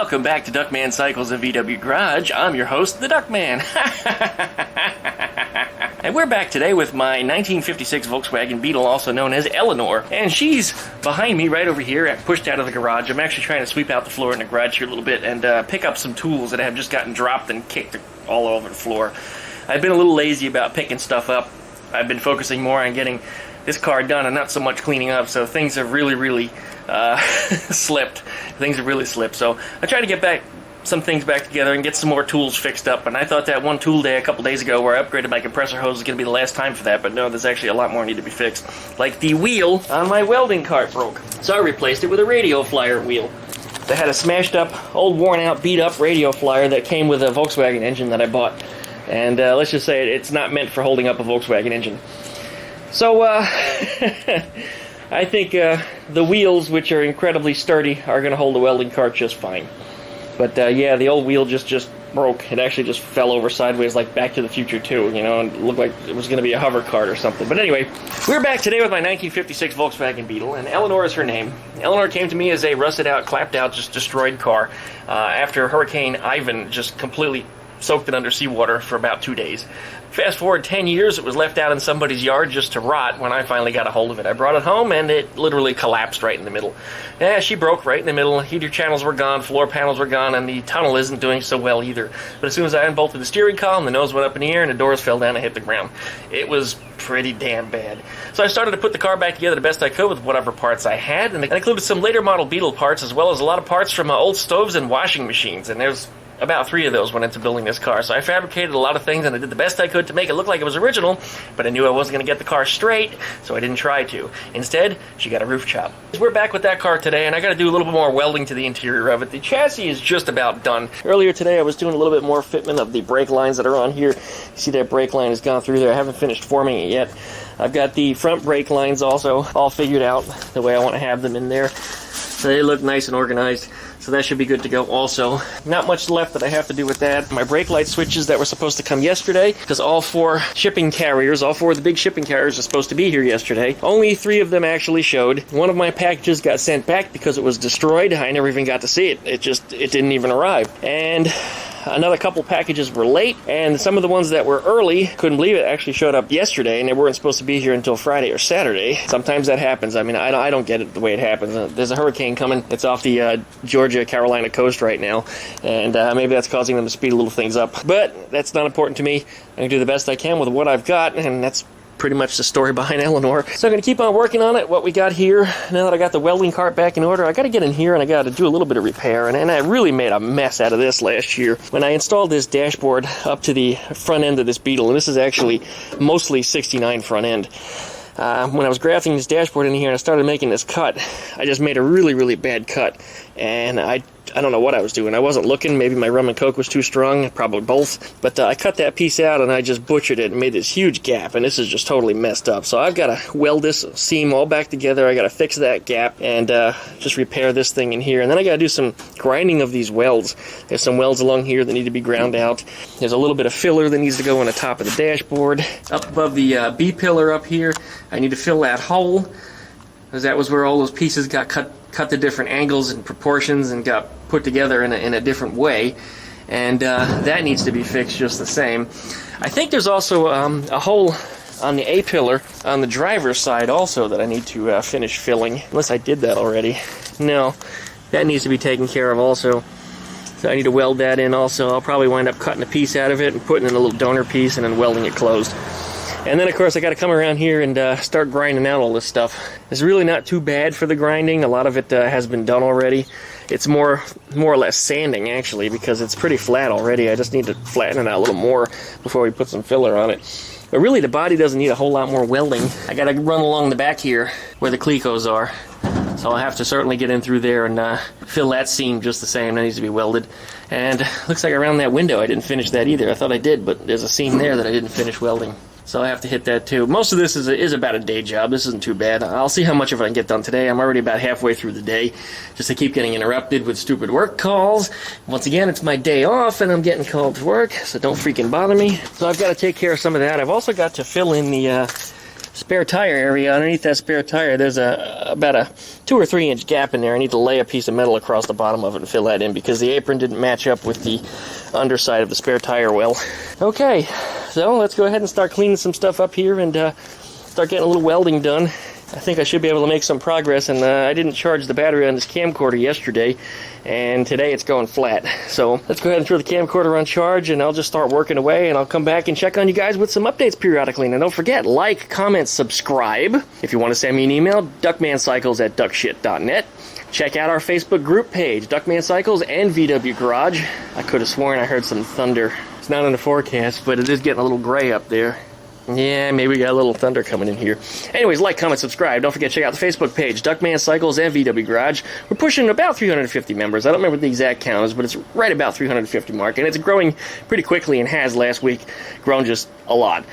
Welcome back to Duckman Cycles and VW Garage. I'm your host, the Duckman. And we're back today with my 1956 Volkswagen Beetle, also known as Eleanor. And she's behind me right over here, pushed out of the garage. I'm actually trying to sweep out the floor in the garage here a little bit and pick up some tools that have just gotten dropped and kicked all over the floor. I've been a little lazy about picking stuff up. I've been focusing more on getting this car done and not so much cleaning up, so things have really slipped. Things have really slipped. So I try to get some things back together and get some more tools fixed up. And I thought that one tool day a couple days ago where I upgraded my compressor hose was going to be the last time for that, but no, there's actually a lot more need to be fixed. Like the wheel on my welding cart broke, so I replaced it with a radio flyer wheel. They had a smashed up, old worn out, beat up radio flyer that came with a Volkswagen engine that I bought. And let's just say it's not meant for holding up a Volkswagen engine. So I think the wheels, which are incredibly sturdy, are going to hold the welding cart just fine. But yeah, the old wheel just broke. It actually just fell over sideways like Back to the Future 2, you know, and it looked like it was going to be a hover cart or something. But anyway, we're back today with my 1956 Volkswagen Beetle, and Eleanor is her name. Eleanor came to me as a rusted out, clapped out, just destroyed car after Hurricane Ivan just completely soaked it under seawater for about 2 days. Fast forward 10 years, it was left out in somebody's yard just to rot when I finally got a hold of it. I brought it home and it literally collapsed right in the middle. Yeah, she broke right in the middle. Heater channels were gone, floor panels were gone, and the tunnel isn't doing so well either. But as soon as I unbolted the steering column, the nose went up in the air and the doors fell down and hit the ground. It was pretty damn bad. So I started to put the car back together the best I could with whatever parts I had, and I included some later model Beetle parts as well as a lot of parts from old stoves and washing machines, and there's about 3 of those went into building this car. So I fabricated a lot of things and I did the best I could to make it look like it was original, but I knew I wasn't going to get the car straight, so I didn't try to. Instead, she got a roof job. We're back with that car today, and I got to do a little bit more welding to the interior of it. The chassis is just about done. Earlier today, I was doing a little bit more fitment of the brake lines that are on here. You see that brake line has gone through there. I haven't finished forming it yet. I've got the front brake lines also all figured out the way I want to have them in there. So they look nice and organized. So that should be good to go also. Not much left that I have to do with that. My brake light switches that were supposed to come yesterday, because all 4 shipping carriers, all 4 of the big shipping carriers are supposed to be here yesterday. Only 3 of them actually showed. One of my packages got sent back because it was destroyed. I never even got to see it. It didn't even arrive. And another couple packages were late, and some of the ones that were early, couldn't believe it, actually showed up yesterday, and they weren't supposed to be here until Friday or Saturday. Sometimes that happens. I mean, I don't get it the way it happens. There's a hurricane coming. It's off the Georgia-Carolina coast right now, and maybe that's causing them to speed a little things up. But that's not important to me. I'm going to do the best I can with what I've got, and that's pretty much the story behind Eleanor. So I'm going to keep on working on it, what we got here. Now that I got the welding cart back in order, I got to get in here and I got to do a little bit of repair. And I really made a mess out of this last year when I installed this dashboard up to the front end of this Beetle. And this is actually mostly 69 front end. When I was grafting this dashboard in here and I started making this cut, I just made a really bad cut. And I don't know what I was doing. I wasn't looking. Maybe my rum and coke was too strong. Probably both. But I cut that piece out and I just butchered it and made this huge gap. And this is just totally messed up. So I've got to weld this seam all back together. I got to fix that gap and just repair this thing in here. And then I got to do some grinding of these welds. There's some welds along here that need to be ground out. There's a little bit of filler that needs to go on the top of the dashboard. Up above the B pillar up here, I need to fill that hole, because that was where all those pieces got cut to different angles and proportions and got put together in a different way, and that needs to be fixed just the same. I think there's also a hole on the A pillar on the driver's side also that I need to finish filling, unless I did that already. No, that needs to be taken care of also. So I need to weld that in also. I'll probably wind up cutting a piece out of it and putting in a little donor piece and then welding it closed. And then, of course, I got to come around here and start grinding out all this stuff. It's really not too bad for the grinding. A lot of it has been done already. It's more or less sanding, actually, because it's pretty flat already. I just need to flatten it out a little more before we put some filler on it. But really, the body doesn't need a whole lot more welding. I got to run along the back here where the clecos are. So I'll have to certainly get in through there and fill that seam just the same. That needs to be welded. And looks like around that window I didn't finish that either. I thought I did, but there's a seam there that I didn't finish welding. So I have to hit that too. Most of this is about a day job. This isn't too bad. I'll see how much of it I can get done today. I'm already about halfway through the day. Just to keep getting interrupted with stupid work calls. Once again, it's my day off and I'm getting called to work, so don't freaking bother me. So I've got to take care of some of that. I've also got to fill in the spare tire area. Underneath that spare tire, there's about a 2 or 3 inch gap in there. I need to lay a piece of metal across the bottom of it and fill that in because the apron didn't match up with the underside of the spare tire well. Okay, so let's go ahead and start cleaning some stuff up here and start getting a little welding done. I think I should be able to make some progress, and I didn't charge the battery on this camcorder yesterday, and today it's going flat. So let's go ahead and throw the camcorder on charge, and I'll just start working away, and I'll come back and check on you guys with some updates periodically. And don't forget, like, comment, subscribe. If you want to send me an email, duckmancycles@duckshit.net. Check out our Facebook group page, Duckman Cycles and VW Garage. I could have sworn I heard some thunder. It's not in the forecast, but it is getting a little gray up there. Yeah, maybe we got a little thunder coming in here. Anyways, like, comment, subscribe. Don't forget to check out the Facebook page, Duckman Cycles and VW Garage. We're pushing about 350 members. I don't remember what the exact count is, but it's right about 350 mark. And it's growing pretty quickly and has last week grown just a lot.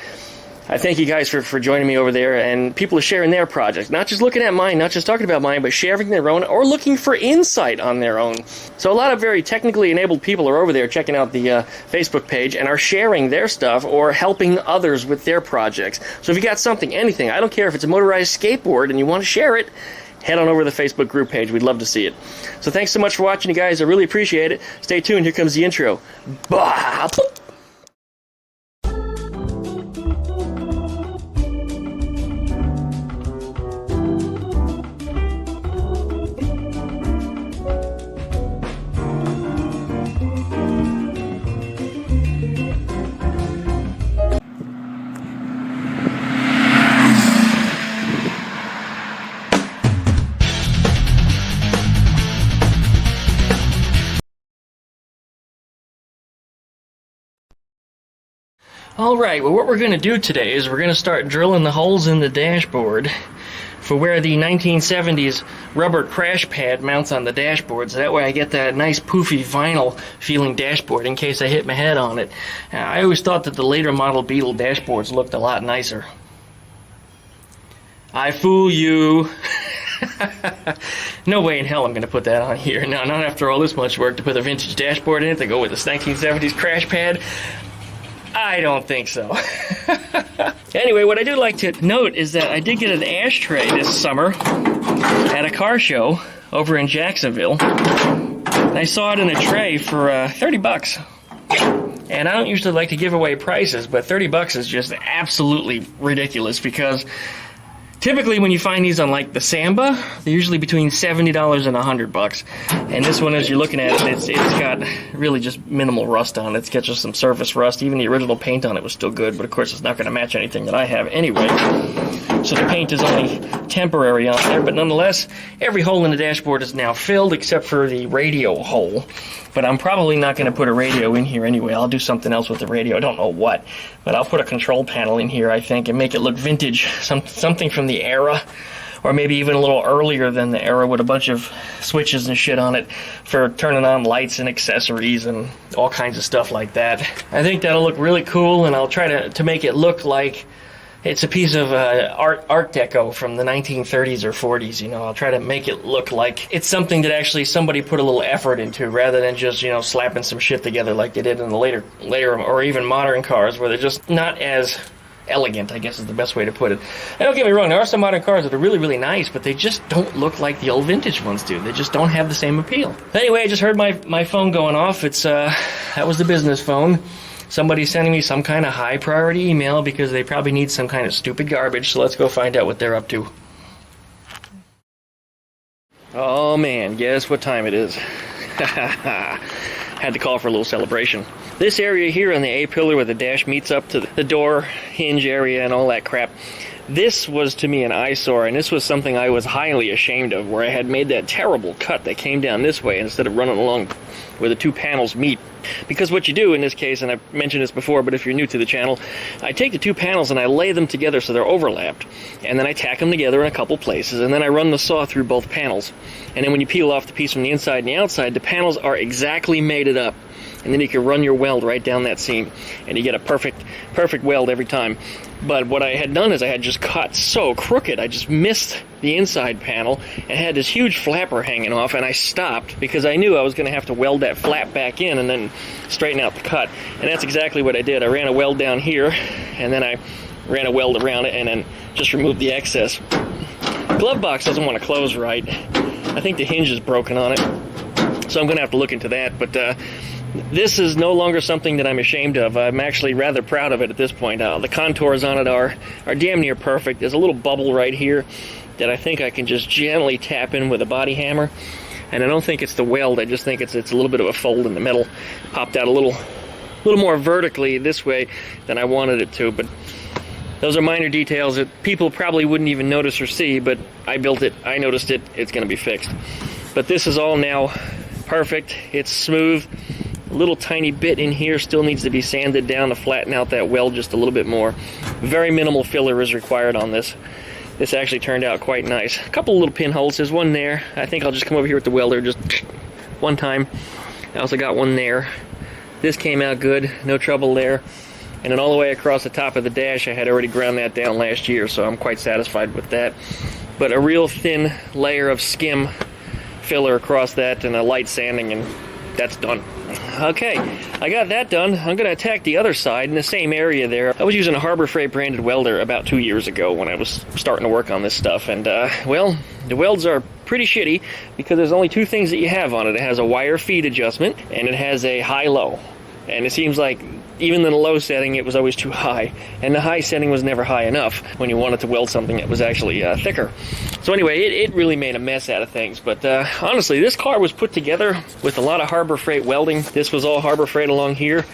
I thank you guys for joining me over there, and people are sharing their projects. Not just looking at mine, not just talking about mine, but sharing their own or looking for insight on their own. So a lot of very technically enabled people are over there checking out the Facebook page and are sharing their stuff or helping others with their projects. So if you got something, anything, I don't care if it's a motorized skateboard and you want to share it, head on over to the Facebook group page. We'd love to see it. So thanks so much for watching, you guys. I really appreciate it. Stay tuned. Here comes the intro. Bah! Alright, well what we're going to do today is we're going to start drilling the holes in the dashboard for where the 1970s rubber crash pad mounts on the dashboard, so that way I get that nice poofy vinyl feeling dashboard in case I hit my head on it. I always thought that the later model Beetle dashboards looked a lot nicer. I fool you. No way in hell I'm going to put that on here. Now, not after all this much work to put a vintage dashboard in it to go with this 1970s crash pad. I don't think so. Anyway, what I do like to note is that I did get an ashtray this summer at a car show over in Jacksonville. I saw it in a tray for 30 bucks. And I don't usually like to give away prices, but 30 bucks is just absolutely ridiculous because typically when you find these on like the Samba, they're usually between $70 and $100. And this one, as you're looking at it, it's got really just minimal rust on it. It's got just some surface rust. Even the original paint on it was still good, but of course it's not going to match anything that I have anyway. So the paint is only temporary on there, but nonetheless, every hole in the dashboard is now filled except for the radio hole. But I'm probably not going to put a radio in here anyway. I'll do something else with the radio. I don't know what. But I'll put a control panel in here, I think, and make it look vintage. Something from the era. Or maybe even a little earlier than the era with a bunch of switches and shit on it for turning on lights and accessories and all kinds of stuff like that. I think that'll look really cool, and I'll try to make it look like it's a piece of art deco from the 1930s or 40s, you know. I'll try to make it look like it's something that actually somebody put a little effort into rather than just, you know, slapping some shit together like they did in the later or even modern cars where they're just not as elegant, I guess is the best way to put it. And don't get me wrong, there are some modern cars that are really, really nice, but they just don't look like the old vintage ones do. They just don't have the same appeal. Anyway, I just heard my phone going off. It's that was the business phone. Somebody's sending me some kind of high priority email because they probably need some kind of stupid garbage, so let's go find out what they're up to. Oh man, guess what time it is? Had to call for a little celebration. This area here on the A-pillar where the dash meets up to the door hinge area and all that crap, this was to me an eyesore, and this was something I was highly ashamed of, where I had made that terrible cut that came down this way instead of running along where the two panels meet. Because what you do in this case, and I've mentioned this before, but if you're new to the channel, I take the two panels and I lay them together so they're overlapped, and then I tack them together in a couple places, and then I run the saw through both panels. And then when you peel off the piece from the inside and the outside, the panels are exactly mated up. And then you can run your weld right down that seam, and you get a perfect weld every time. But what I had done is I had just cut so crooked, I just missed the inside panel and had this huge flapper hanging off, and I stopped because I knew I was going to have to weld that flap back in and then straighten out the cut. And that's exactly what I did. I ran a weld down here, and then I ran a weld around it, and then just removed the excess. Glove box doesn't want to close right. I think the hinge is broken on it, so I'm going to have to look into that. But this is no longer something that I'm ashamed of. I'm actually rather proud of it at this point. The contours on it are damn near perfect. There's a little bubble right here that I think I can just gently tap in with a body hammer. And I don't think it's the weld, I just think it's a little bit of a fold in the metal. Popped out a little more vertically this way than I wanted it to, but those are minor details that people probably wouldn't even notice or see, but I built it, I noticed it, it's going to be fixed. But this is all now perfect, it's smooth. A little tiny bit in here still needs to be sanded down to flatten out that weld just a little bit more. Very minimal filler is required on this. This actually turned out quite nice. A couple little pinholes, there's one there. I think I'll just come over here with the welder just one time. I also got one there. This came out good, no trouble there. And then all the way across the top of the dash, I had already ground that down last year, so I'm quite satisfied with that. But a real thin layer of skim filler across that and a light sanding, and that's done. Okay, I got that done. I'm going to attack the other side in the same area there. I was using a Harbor Freight branded welder about 2 years ago when I was starting to work on this stuff, and well, the welds are pretty shitty because there's only two things that you have on it. It has a wire feed adjustment and it has a high-low, and it seems like even in the low setting it was always too high, and the high setting was never high enough when you wanted to weld something that was actually thicker. So anyway, it really made a mess out of things, but honestly, this car was put together with a lot of Harbor Freight welding. This was all Harbor Freight along here,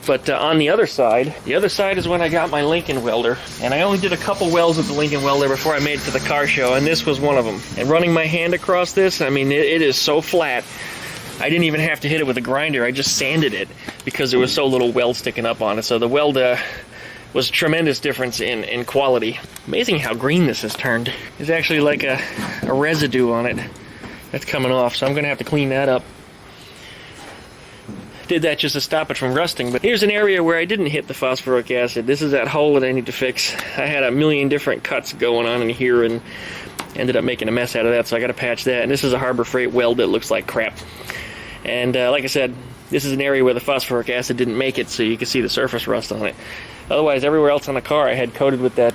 but on the other side is when I got my Lincoln welder, and I only did a couple welds with the Lincoln welder before I made it to the car show, and this was one of them. And running my hand across this, I mean, it is so flat. I didn't even have to hit it with a grinder, I just sanded it because there was so little weld sticking up on it. So the weld was a tremendous difference in quality. Amazing how green this has turned. There's actually like a residue on it that's coming off, so I'm going to have to clean that up. Did that just to stop it from rusting, but here's an area where I didn't hit the phosphoric acid. This is that hole that I need to fix. I had a million different cuts going on in here and ended up making a mess out of that, so I got to patch that. And this is a Harbor Freight weld that looks like crap. And like I said, this is an area where the phosphoric acid didn't make it, so you can see the surface rust on it. Otherwise, everywhere else on the car I had coated with that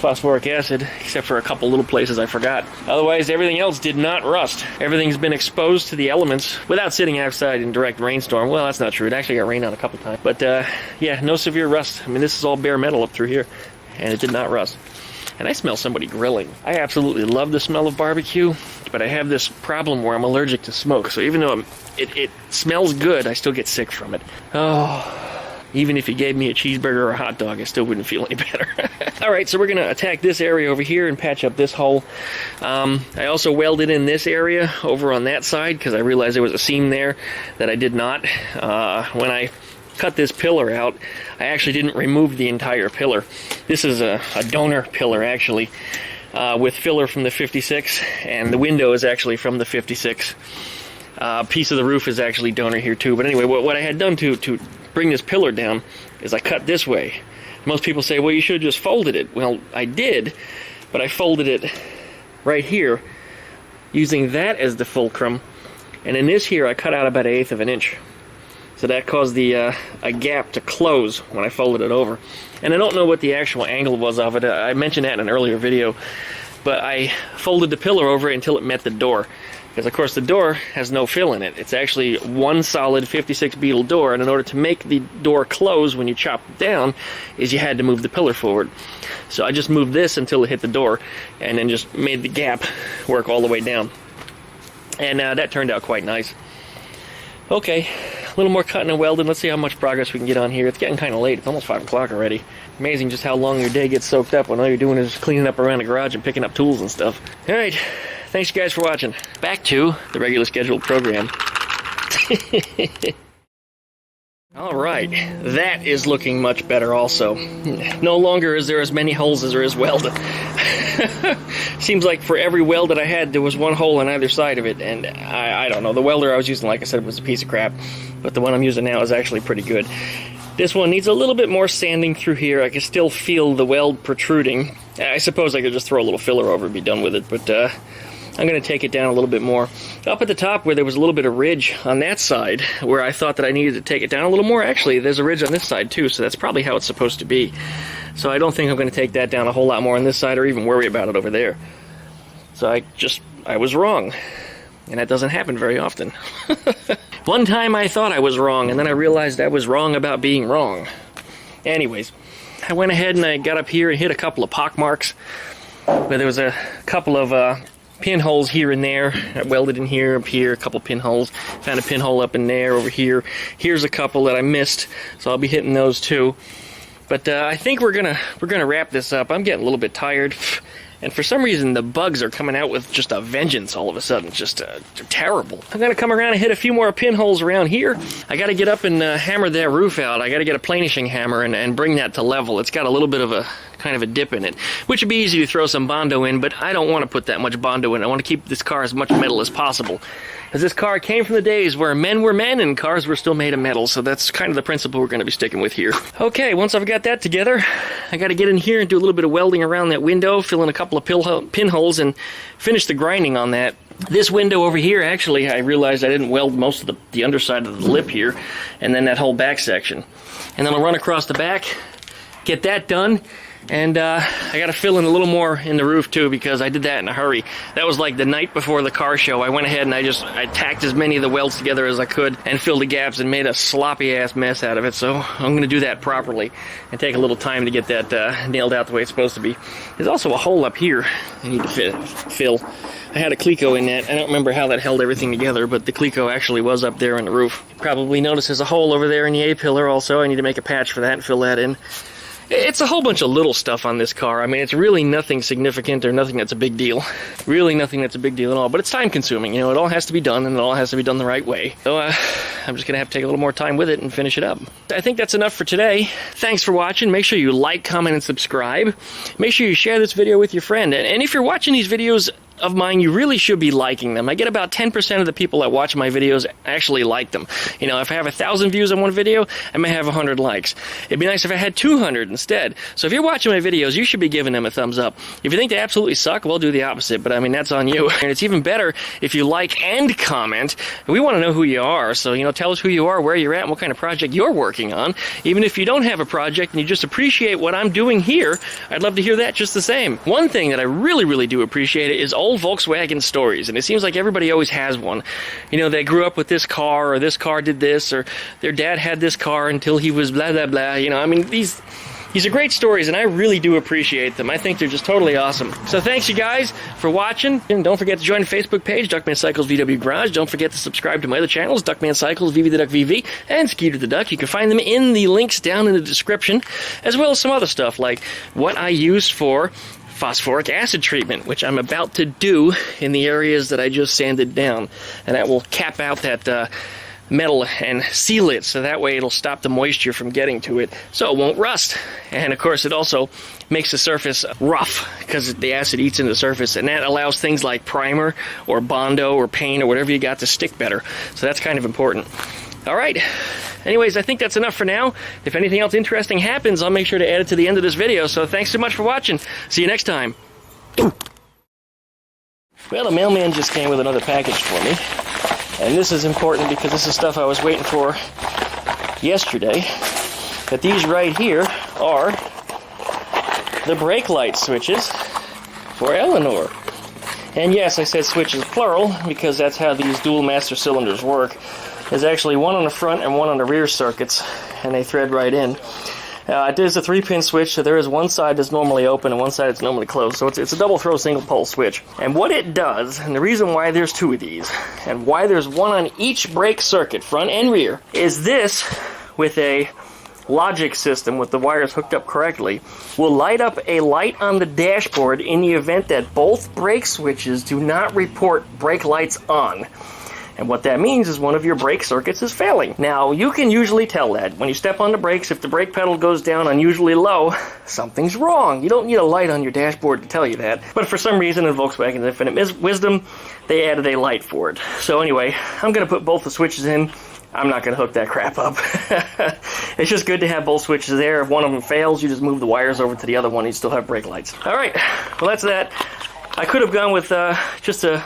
phosphoric acid, except for a couple little places I forgot. Otherwise, everything else did not rust. Everything's been exposed to the elements without sitting outside in direct rainstorm. Well, that's not true. It actually got rained on a couple times. But yeah, no severe rust. I mean, this is all bare metal up through here, and it did not rust. And I smell somebody grilling. I absolutely love the smell of barbecue, but I have this problem where I'm allergic to smoke. So even though it smells good, I still get sick from it. Oh, even if you gave me a cheeseburger or a hot dog, I still wouldn't feel any better. All right, so we're going to attack this area over here and patch up this hole. I also welded in this area over on that side because I realized there was a seam there that I did not. When I cut this pillar out, I actually didn't remove the entire pillar. This is a donor pillar, actually, with filler from the 56, and the window is actually from the 56. Piece of the roof is actually donor here too. But anyway, what I had done to bring this pillar down is I cut this way. Most people say, well, you should have just folded it. Well, I did, but I folded it right here using that as the fulcrum, and in this here I cut out about 1/8 of an inch. So that caused a gap to close when I folded it over. And I don't know what the actual angle was of it. I mentioned that in an earlier video. But I folded the pillar over until it met the door. Because, of course, the door has no fill in it. It's actually one solid 56 Beetle door. And in order to make the door close when you chop it down, is you had to move the pillar forward. So I just moved this until it hit the door. And then just made the gap work all the way down. And that turned out quite nice. Okay, a little more cutting and welding. Let's see how much progress we can get on here. It's getting kind of late. It's almost 5 o'clock already. Amazing just how long your day gets soaked up when all you're doing is cleaning up around the garage and picking up tools and stuff. All right, thanks you guys for watching. Back to the regular scheduled program. All right, that is looking much better also. No longer is there as many holes as there is weld. Seems like for every weld that I had, there was one hole on either side of it, and I don't know. The welder I was using, like I said, was a piece of crap, but the one I'm using now is actually pretty good. This one needs a little bit more sanding through here. I can still feel the weld protruding. I suppose I could just throw a little filler over and be done with it, but I'm going to take it down a little bit more. Up at the top where there was a little bit of ridge on that side, where I thought that I needed to take it down a little more, actually, there's a ridge on this side too, so that's probably how it's supposed to be. So I don't think I'm going to take that down a whole lot more on this side or even worry about it over there. So I was wrong. And that doesn't happen very often. One time I thought I was wrong, and then I realized I was wrong about being wrong. Anyways, I went ahead and I got up here and hit a couple of pock marks. Where there was a couple of pinholes here and there. I welded in here, up here, a couple pinholes. Found a pinhole up in there, over here. Here's a couple that I missed, so I'll be hitting those too. But I think we're gonna wrap this up. I'm getting a little bit tired. And for some reason, the bugs are coming out with just a vengeance all of a sudden. Just terrible. I'm going to come around and hit a few more pinholes around here. I got to get up and hammer that roof out. I got to get a planishing hammer and bring that to level. It's got a little bit of a kind of a dip in it, which would be easy to throw some Bondo in, but I don't want to put that much Bondo in. I want to keep this car as much metal as possible. Because this car came from the days where men were men and cars were still made of metal, so that's kind of the principle we're going to be sticking with here. Okay, once I've got that together, I got to get in here and do a little bit of welding around that window, fill in a couple of pinholes, and finish the grinding on that. This window over here, actually, I realized I didn't weld most of the underside of the lip here, and then that whole back section. And then I'll run across the back, get that done. And I got to fill in a little more in the roof too, because I did that in a hurry. That was like the night before the car show. I went ahead and I tacked as many of the welds together as I could and filled the gaps and made a sloppy ass mess out of it. So I'm going to do that properly and take a little time to get that nailed out the way it's supposed to be. There's also a hole up here I need to fill. I had a Cleco in that. I don't remember how that held everything together, but the Cleco actually was up there in the roof. Probably notice there's a hole over there in the A-pillar also. I need to make a patch for that and fill that in. It's a whole bunch of little stuff on this car. I mean, it's really nothing significant or nothing that's a big deal. Really nothing that's a big deal at all. But it's time consuming. You know, it all has to be done, and it all has to be done the right way. So I'm just going to have to take a little more time with it and finish it up. I think that's enough for today. Thanks for watching. Make sure you like, comment, and subscribe. Make sure you share this video with your friend. And if you're watching these videos of mine, you really should be liking them. I get about 10% of the people that watch my videos actually like them. You know, if I have 1,000 views on one video, I may have 100 likes. It'd be nice if I had 200 instead. So if you're watching my videos, you should be giving them a thumbs up. If you think they absolutely suck, well, do the opposite. But I mean, that's on you. And it's even better if you like and comment. We want to know who you are. So, you know, tell us who you are, where you're at, and what kind of project you're working on. Even if you don't have a project and you just appreciate what I'm doing here, I'd love to hear that just the same. One thing that I really, really do appreciate is old Volkswagen stories, and it seems like everybody always has one. You know, they grew up with this car, or this car did this, or their dad had this car until he was blah, blah, blah. You know, I mean, these are great stories, and I really do appreciate them. I think they're just totally awesome. So thanks, you guys, for watching. And don't forget to join the Facebook page, Duckman Cycles VW Garage. Don't forget to subscribe to my other channels, Duckman Cycles, VV the Duck VV, and Skeeter the Duck. You can find them in the links down in the description, as well as some other stuff, like what I use for phosphoric acid treatment, which I'm about to do in the areas that I just sanded down. And that will cap out that metal and seal it, so that way it'll stop the moisture from getting to it, so it won't rust. And of course, it also makes the surface rough, because the acid eats into the surface, and that allows things like primer or Bondo or paint or whatever you got to stick better. So that's kind of important. All right. Anyways, I think that's enough for now. If anything else interesting happens, I'll make sure to add it to the end of this video. So thanks so much for watching. See you next time. Well, the mailman just came with another package for me. And this is important because this is stuff I was waiting for yesterday. But these right here are the brake light switches for Eleanor. And yes, I said switches plural because that's how these dual master cylinders work. There's actually one on the front and one on the rear circuits, and they thread right in. There's a 3-pin switch, so there is one side that's normally open and one side that's normally closed. So it's a double throw single pole switch. And what it does, and the reason why there's 2 of these, and why there's one on each brake circuit, front and rear, is this, with a logic system with the wires hooked up correctly, will light up a light on the dashboard in the event that both brake switches do not report brake lights on. And what that means is one of your brake circuits is failing. Now, you can usually tell that. When you step on the brakes, if the brake pedal goes down unusually low, something's wrong. You don't need a light on your dashboard to tell you that. But for some reason, in Volkswagen's infinite wisdom, they added a light for it. So anyway, I'm going to put both the switches in. I'm not going to hook that crap up. It's just good to have both switches there. If one of them fails, you just move the wires over to the other one, and you still have brake lights. All right, well, that's that. I could have gone with just a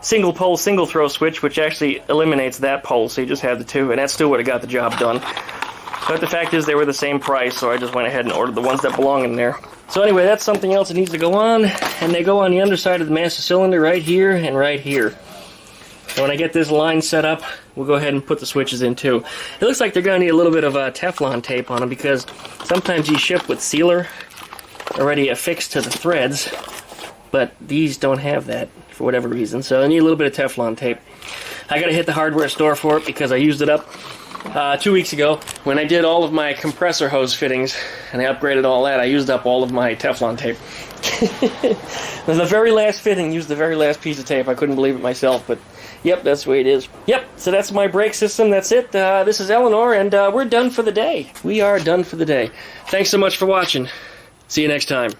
single pole, single throw switch, which actually eliminates that pole, so you just have the 2, and that still would have got the job done. But the fact is they were the same price, so I just went ahead and ordered the ones that belong in there. So anyway, that's something else that needs to go on, and they go on the underside of the master cylinder right here and right here. So when I get this line set up, we'll go ahead and put the switches in too. It looks like they're going to need a little bit of Teflon tape on them, because sometimes these ship with sealer already affixed to the threads, but these don't have that for whatever reason, so I need a little bit of Teflon tape. I got to hit the hardware store for it because I used it up 2 weeks ago when I did all of my compressor hose fittings and I upgraded all that. I used up all of my Teflon tape. The very last fitting used the very last piece of tape. I couldn't believe it myself, but yep, that's the way it is. Yep, so that's my brake system. That's it. This is Eleanor, and we're done for the day. We are done for the day. Thanks so much for watching. See you next time.